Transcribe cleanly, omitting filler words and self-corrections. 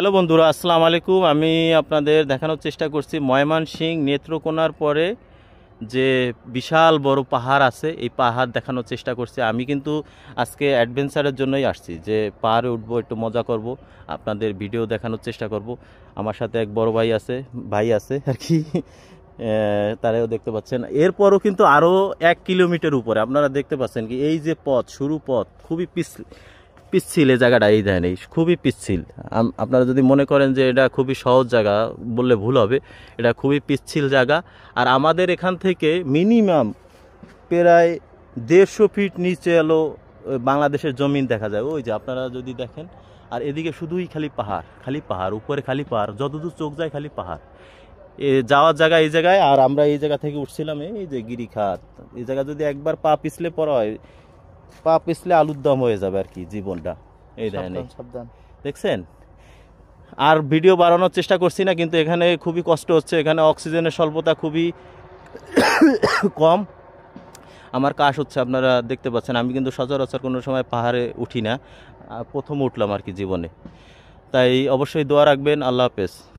Hello বন্ধুরা, আসসালামু আলাইকুম। আমি আপনাদের দেখানোর চেষ্টা করছি ময়মনসিংহ নেত্রকোনার পরে যে বিশাল বড় পাহাড় আছে, এই পাহাড় দেখানোর চেষ্টা করছি। আমি কিন্তু আজকে অ্যাডভেঞ্চারের জন্যই আসছি, যে পাহাড়ে উঠবো, একটু মজা করব, আপনাদের ভিডিও দেখানোর চেষ্টা করব। আমার সাথে এক বড় ভাই আছে আর কি, তারাও দেখতে পাচ্ছেন। এরপরও কিন্তু আরও 1 কিলোমিটার উপরে আপনারা দেখতে পাচ্ছেন কি, এই যে পথ, শুরু পথ খুবই পিচ্ছিল এই জায়গাটা, এই দেন এই খুবই পিচ্ছিল। আপনারা যদি মনে করেন যে এটা খুবই সহজ জায়গা, বললে ভুল হবে। এটা খুবই পিচ্ছিল জায়গা। আর আমাদের এখান থেকে মিনিমাম প্রায় 150 ফিট নিচে এলো বাংলাদেশের জমিন দেখা যায়, ওই যে আপনারা যদি দেখেন। আর এদিকে শুধুই খালি পাহাড়, উপরে খালি পাহাড়, যতদূর চোখ যায় খালি পাহাড়। যাওয়ার জায়গা এই জায়গায়। আর আমরা এই জায়গা থেকে উঠছিলাম, এই যে গিরিখাত, এই জায়গা যদি একবার পা পিছলে পড়া হয়, পা পিছলে আলুর দম হয়ে যাবে আর কি জীবনটা। এই দেখেন, সাবধান। দেখছেন। আর ভিডিও বাড়ানোর চেষ্টা করছি না, কিন্তু এখানে খুবই কষ্ট হচ্ছে। এখানে অক্সিজেনের স্বল্পতা খুবই কম। আমার কাশ হচ্ছে, আপনারা দেখতে পাচ্ছেন। আমি কিন্তু সচরাচর কোনো সময় পাহাড়ে উঠি না, প্রথম উঠলাম আর কি জীবনে। তাই অবশ্যই দোয়া রাখবেন। আল্লাহ হাফেজ।